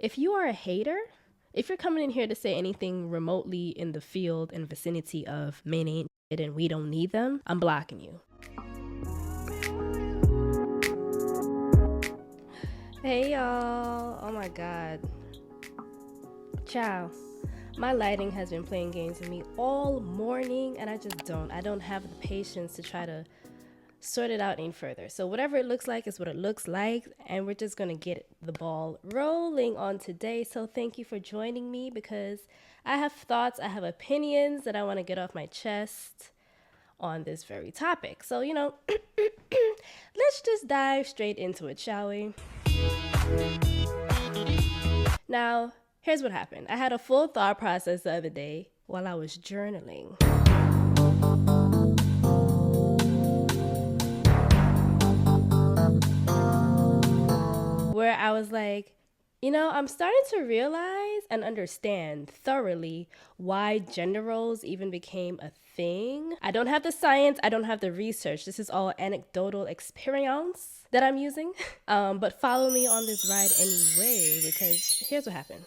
If you are a hater, if you're coming in here to say anything remotely in the field and vicinity of men ain't shit and we don't need them, I'm blocking you. Hey y'all, oh my god. Ciao. My lighting has been playing games with me all morning and I don't have the patience to try to sort it out any further. So whatever it looks like is what it looks like, and we're just gonna get the ball rolling on today. So thank you for joining me, because I have thoughts, I have opinions that I want to get off my chest on this very topic. So, you know, let's just dive straight into it, shall we? Now, here's what happened. I had a full thought process the other day while I was journaling. Where I was like, you know, I'm starting to realize and understand thoroughly why gender roles even became a thing. I don't have the science, I don't have the research. This is all anecdotal experience that I'm using. But follow me on this ride anyway, because here's what happened.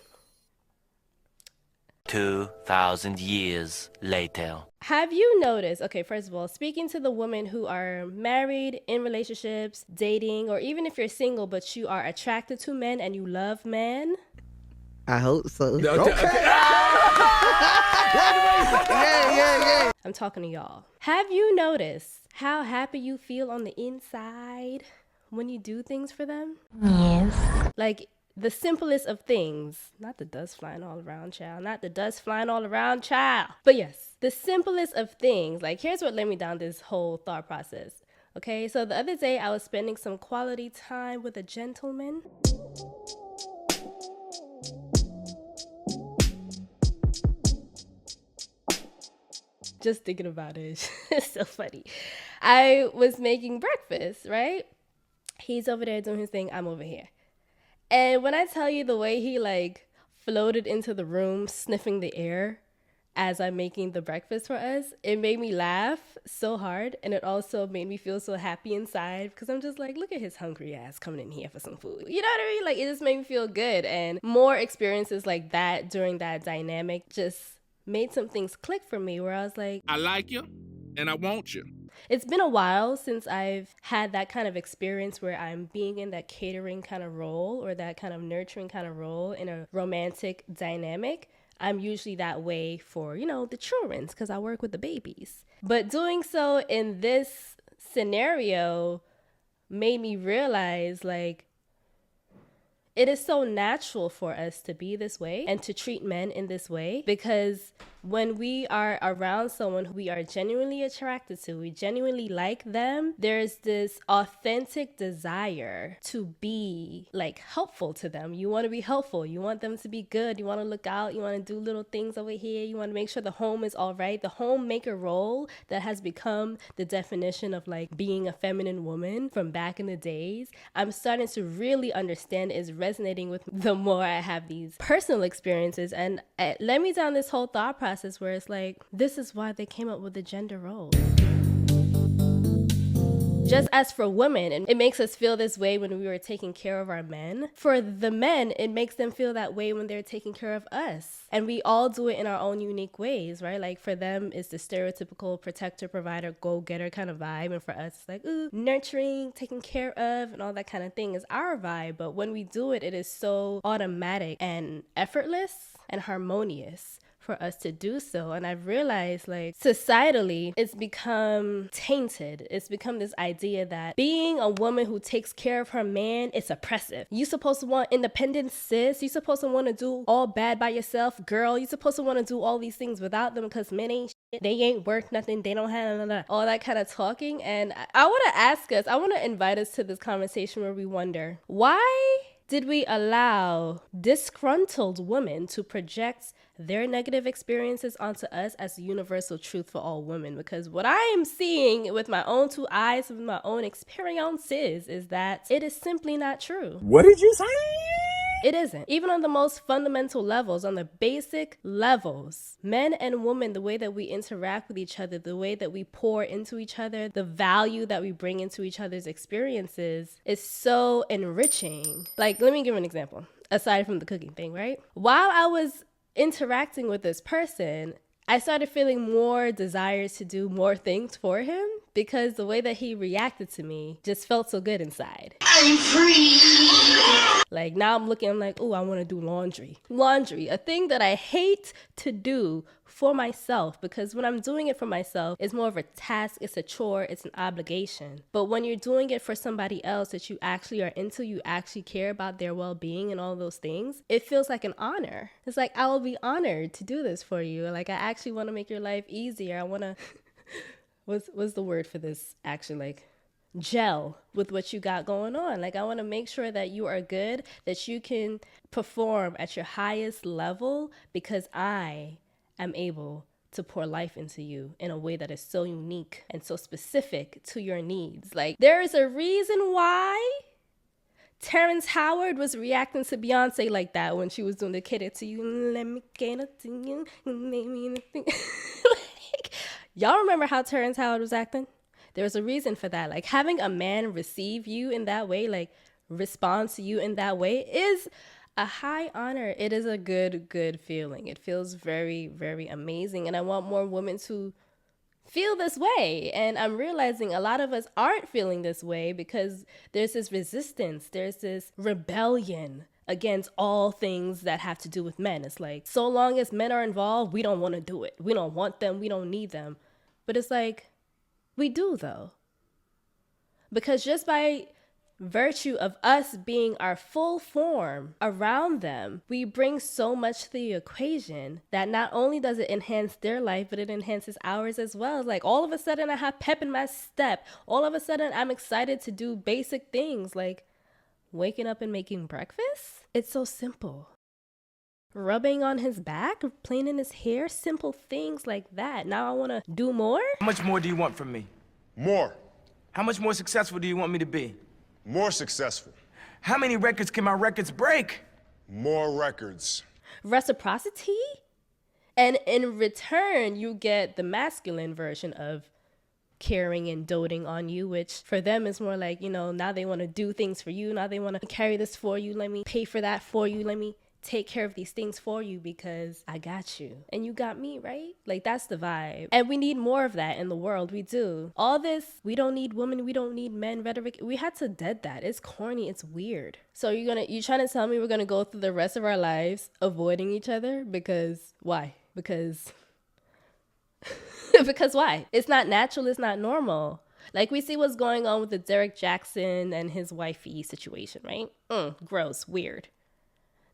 2,000 years later. Have you noticed, okay, first of all, speaking to the women who are married, in relationships, dating, or even if you're single but you are attracted to men and you love men. I hope so. Okay. Yeah. I'm talking to y'all. Have you noticed how happy you feel on the inside when you do things for them? Yes. Like, the simplest of things, not the dust flying all around, child, not the dust flying all around, child, but yes, the simplest of things. Like, here's what led me down this whole thought process. Okay, so the other day I was spending some quality time with a gentleman. Just thinking about it, it's so funny. I was making breakfast, right? He's over there doing his thing, I'm over here. And when I tell you the way he like floated into the room sniffing the air as I'm making the breakfast for us, it made me laugh so hard, and it also made me feel so happy inside, because I'm just like, look at his hungry ass coming in here for some food. You know what I mean? Like, it just made me feel good, and more experiences like that during that dynamic just made some things click for me, where I was like, I like you and I want you. it's been a while since I've had that kind of experience where I'm being in that catering kind of role or that kind of nurturing kind of role in a romantic dynamic. I'm usually that way for, you know, the children, because I work with the babies. But doing so in this scenario made me realize, like, it is so natural for us to be this way and to treat men in this way, because when we are around someone who we are genuinely attracted to, we genuinely like them, there's this authentic desire to be like helpful to them. You want to be helpful. You want them to be good. You want to look out. You want to do little things over here. You want to make sure the home is all right. The homemaker role that has become the definition of like being a feminine woman from back in the days, I'm starting to really understand is resonating with me the more I have these personal experiences, and it led me down this whole thought process where it's like, this is why they came up with the gender roles. Just as for women, and it makes us feel this way when we were taking care of our men, for the men, it makes them feel that way when they're taking care of us. And we all do it in our own unique ways, right? Like, for them, it's the stereotypical protector, provider, go-getter kind of vibe. And for us, it's like, ooh, nurturing, taking care of, and all that kind of thing is our vibe. But when we do it, it is so automatic and effortless and harmonious for us to do so. And I've realized, like, societally, it's become tainted. It's become this idea that being a woman who takes care of her man is oppressive. You supposed to want independence, sis. You supposed to want to do all bad by yourself, girl. You supposed to want to do all these things without them, because men ain't shit. They ain't worth nothing. They don't have all that kind of talking. And I want to ask us, I want to invite us to this conversation where we wonder, why did we allow disgruntled women to project their negative experiences onto us as a universal truth for all women? Because what I am seeing with my own two eyes, with my own experiences, is that it is simply not true. What did you say? It isn't. Even on the most fundamental levels, on the basic levels, men and women, the way that we interact with each other, the way that we pour into each other, the value that we bring into each other's experiences is so enriching. Like, let me give an example. aside from the cooking thing, right? While I was interacting with this person, I started feeling more desire to do more things for him because the way that he reacted to me just felt so good inside. I'm free. Like now I'm like, oh, I want to do laundry. Laundry, a thing that I hate to do for myself, because when I'm doing it for myself, it's more of a task, it's a chore, it's an obligation. But when you're doing it for somebody else that you actually are into, you actually care about their well-being and all those things, it feels like an honor. It's like, I will be honored to do this for you. Like, I actually want to make your life easier. I want to, what's the word for this? Actually, like, gel with what you got going on. Like, I want to make sure that you are good, that you can perform at your highest level, because I am able to pour life into you in a way that is so unique and so specific to your needs. Like, there is a reason why Terrence Howard was reacting to Beyonce like that when she was doing the "Kid It To You, let me get it to you, like, y'all remember how Terrence Howard was acting? There was a reason for that. Like, having a man receive you in that way, like respond to you in that way, is a high honor. It is a good feeling. It feels very, very amazing. And I want more women to feel this way. And I'm realizing a lot of us aren't feeling this way because there's this resistance. There's this rebellion against all things that have to do with men. It's like, so long as men are involved, we don't want to do it. We don't want them. We don't need them. But it's like, we do though. Because just by virtue of us being our full form around them, we bring so much to the equation that not only does it enhance their life, but it enhances ours as well. It's like, all of a sudden I have pep in my step. All of a sudden I'm excited to do basic things like waking up and making breakfast. It's so simple. Rubbing on his back, playing in his hair, simple things like that. Now I want to do more. How much more do you want from me? More. How much more successful do you want me to be? More successful. How many records can my records break? More records. Reciprocity? And in return, you get the masculine version of caring and doting on you, which for them is more like, you know, now they want to do things for you. Now they want to carry this for you. Let me pay for that for you. Let me take care of these things for you because I got you and you got me, right? Like, that's the vibe. And we need more of that in the world. We do. All this, we don't need women, we don't need men rhetoric, we had to dead that. It's corny, it's weird. So you're trying to tell me we're gonna go through the rest of our lives avoiding each other? Because why? Because because why? It's not natural, it's not normal. Like, we see what's going on with the Derek Jackson and his wifey situation, right? Gross, weird.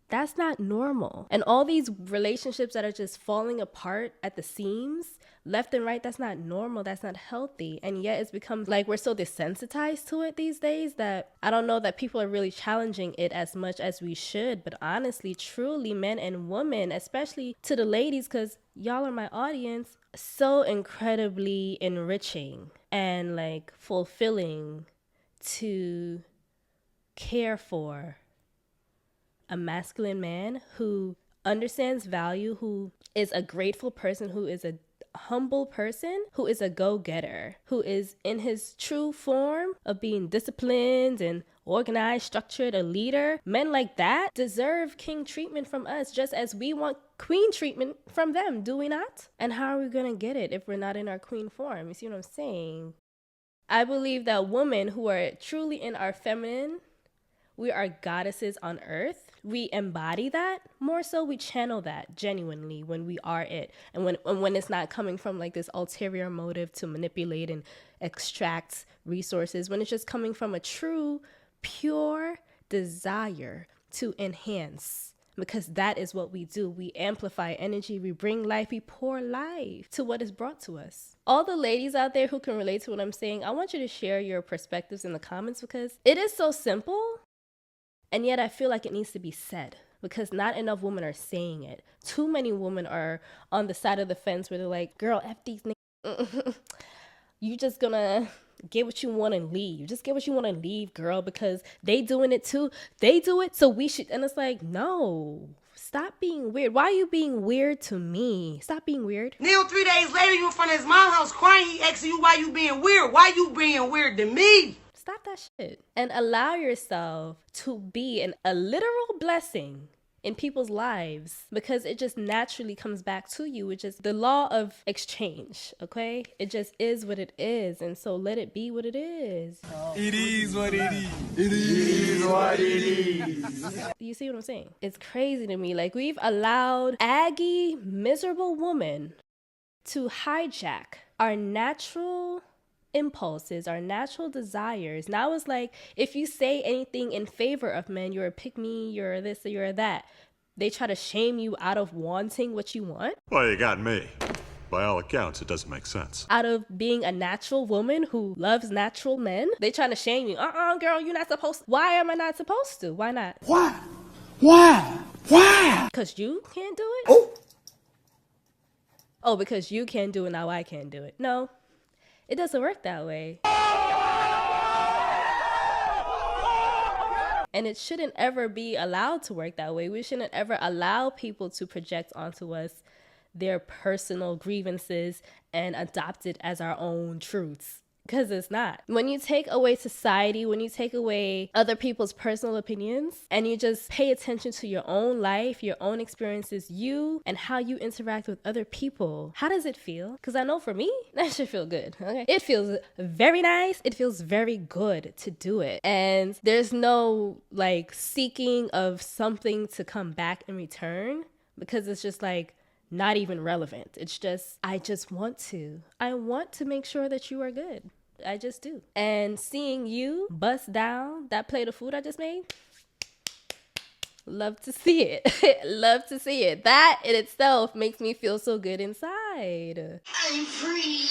That's not normal. And all these relationships that are just falling apart at the seams, left and right, that's not normal. That's not healthy. And yet it's become like we're so desensitized to it these days that I don't know that people are really challenging it as much as we should. But honestly, truly, men and women, especially to the ladies, because y'all are my audience, so incredibly enriching and like fulfilling to care for a masculine man who understands value, who is a grateful person, who is a humble person, who is a go-getter, who is in his true form of being disciplined and organized, structured, a leader. Men like that deserve king treatment from us, just as we want queen treatment from them, do we not? And how are we gonna get it if we're not in our queen form? You see what I'm saying? I believe that women who are truly in our feminine, we are goddesses on earth. We embody that more so. We channel that genuinely when we are it. And when it's not coming from like this ulterior motive to manipulate and extract resources, when it's just coming from a true, pure desire to enhance. Because that is what we do. We amplify energy, we bring life, we pour life to what is brought to us. All the ladies out there who can relate to what I'm saying, I want you to share your perspectives in the comments because it is so simple. And yet I feel like it needs to be said because not enough women are saying it. Too many women are on the side of the fence where they're like, girl, F these niggas. You just gonna get what you want and leave. Just get what you want and leave, girl, because they doing it too. They do it, so we should. And it's like, no, stop being weird. Why are you being weird to me? Stop being weird. Neil, 3 days later, you in front of his mom's house crying. He asking you why you being weird. Why you being weird to me? Stop that shit. And allow yourself to be a literal blessing in people's lives, because it just naturally comes back to you, which is the law of exchange, okay? It just is what it is, and so let it be what it is. It is what it is. It is what it is. You see what I'm saying? It's crazy to me. Like, we've allowed aggy, miserable women to hijack our natural impulses, our natural desires. Now it's like, if you say anything in favor of men, you're a pick-me, you're this, or you're that. They try to shame you out of wanting what you want. Well, you got me. By all accounts, it doesn't make sense. Out of being a natural woman who loves natural men, they trying to shame you. Girl, you're not supposed to. Why am I not supposed to? Why not? Why? Why? Why? Because you can't do it? Oh, because you can do it, now I can't do it. No, it doesn't work that way. And it shouldn't ever be allowed to work that way. We shouldn't ever allow people to project onto us their personal grievances and adopt it as our own truths. Because it's not. When you take away society, when you take away other people's personal opinions, and you just pay attention to your own life, your own experiences, you, and how you interact with other people, how does it feel? Because I know for me, that should feel good, okay? It feels very nice. It feels very good to do it. And there's no, like, seeking of something to come back in return, because it's just like, not even relevant. It's just, I want to make sure that you are good. I just do. And seeing you bust down that plate of food I just made, love to see it. Love to see it. That in itself makes me feel so good inside. I'm free.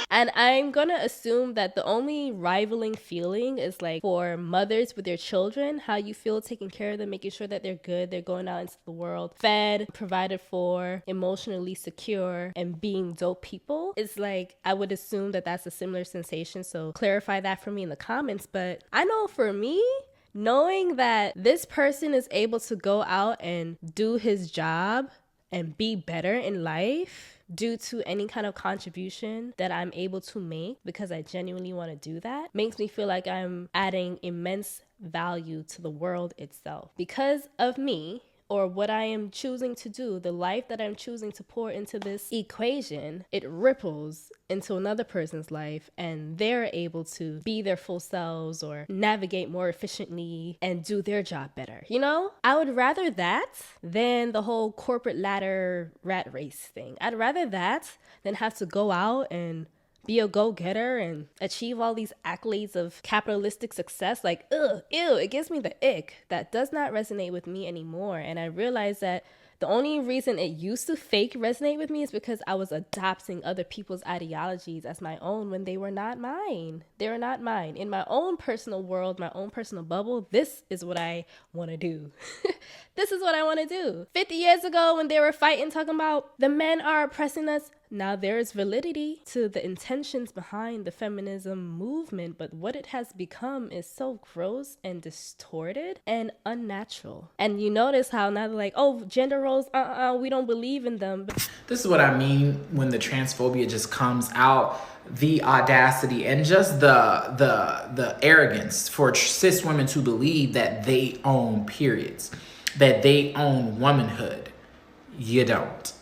And I'm gonna assume that the only rivaling feeling is like for mothers with their children, how you feel taking care of them, making sure that they're good, they're going out into the world, fed, provided for, emotionally secure, and being dope people. It's like, I would assume that that's a similar sensation. So clarify that for me in the comments. But I know for me, knowing that this person is able to go out and do his job and be better in life due to any kind of contribution that I'm able to make because I genuinely want to do that, makes me feel like I'm adding immense value to the world itself. Because of me, or what I am choosing to do, the life that I'm choosing to pour into this equation, it ripples into another person's life and they're able to be their full selves or navigate more efficiently and do their job better. You know, I would rather that than the whole corporate ladder rat race thing. I'd rather that than have to go out and be a go-getter and achieve all these accolades of capitalistic success. Like, ew, it gives me the ick. That does not resonate with me anymore. And I realized that the only reason it used to fake resonate with me is because I was adopting other people's ideologies as my own when they were not mine. They were not mine. In my own personal world, my own personal bubble, this is what I want to do. This is what I want to do. 50 years ago when they were fighting, talking about the men are oppressing us, now there is validity to the intentions behind the feminism movement, but what it has become is so gross and distorted and unnatural. And you notice how now they're like, oh, gender roles, we don't believe in them. This is what I mean when the transphobia just comes out, the audacity and just the arrogance for cis women to believe that they own periods, that they own womanhood. You don't.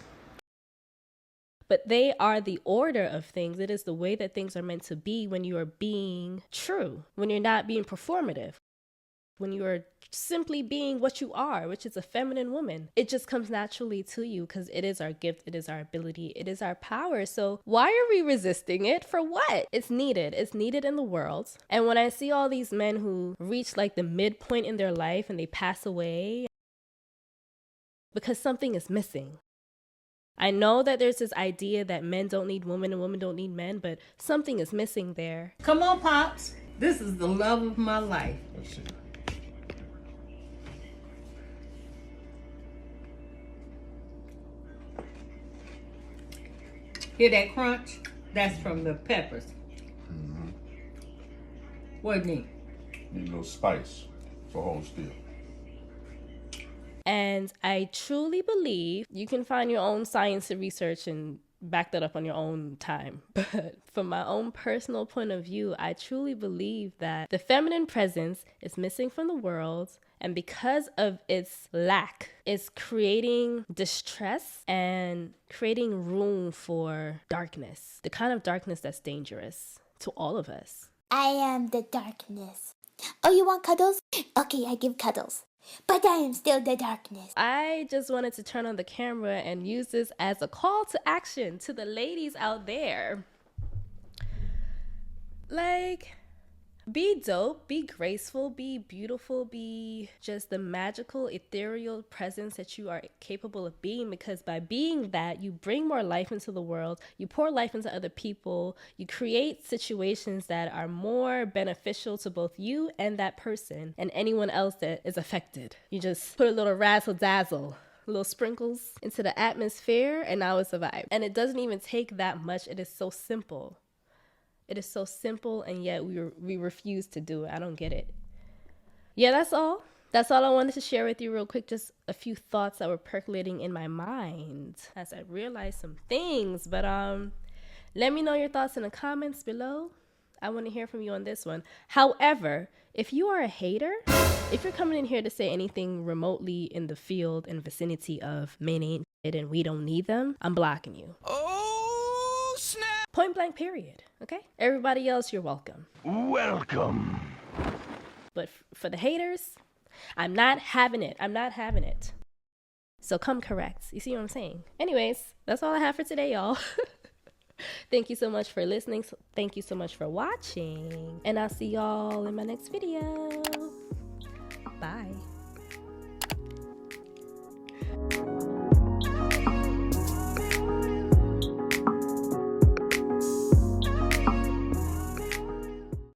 But they are the order of things. It is the way that things are meant to be when you are being true, when you're not being performative, when you are simply being what you are, which is a feminine woman. It just comes naturally to you because it is our gift, it is our ability, it is our power. So why are we resisting it? For what? It's needed. It's needed in the world. And when I see all these men who reach like the midpoint in their life and they pass away because something is missing. I know that there's this idea that men don't need women and women don't need men, but something is missing there. Come on, Pops. This is the love of my life. Let's see. Hear that crunch? That's from the peppers. What do you need? Need a little spice for hold still. And I truly believe you can find your own science and research and back that up on your own time. But from my own personal point of view, I truly believe that the feminine presence is missing from the world. And because of its lack, it's creating distress and creating room for darkness. The kind of darkness that's dangerous to all of us. I am the darkness. Oh, you want cuddles? Okay, I give cuddles. But I am still the darkness. I just wanted to turn on the camera and use this as a call to action to the ladies out there. Like, be dope, be graceful, be beautiful, be just the magical, ethereal presence that you are capable of being, because by being that, you bring more life into the world, you pour life into other people, you create situations that are more beneficial to both you and that person and anyone else that is affected. You just put a little razzle dazzle, little sprinkles into the atmosphere, and now it's a vibe. And it doesn't even take that much. It is so simple. It is so simple, and yet we refuse to do it. I don't get it. Yeah, that's all. That's all I wanted to share with you real quick. Just a few thoughts that were percolating in my mind as I realized some things. But let me know your thoughts in the comments below. I want to hear from you on this one. However, if you are a hater, if you're coming in here to say anything remotely in the field and vicinity of men ain't shit and we don't need them, I'm blocking you. Oh, snap! Point blank, period. Okay? Everybody else, you're welcome. Welcome. But for the haters, I'm not having it. I'm not having it. So come correct. You see what I'm saying? Anyways, that's all I have for today, y'all. Thank you so much for listening. Thank you so much for watching. And I'll see y'all in my next video. Bye.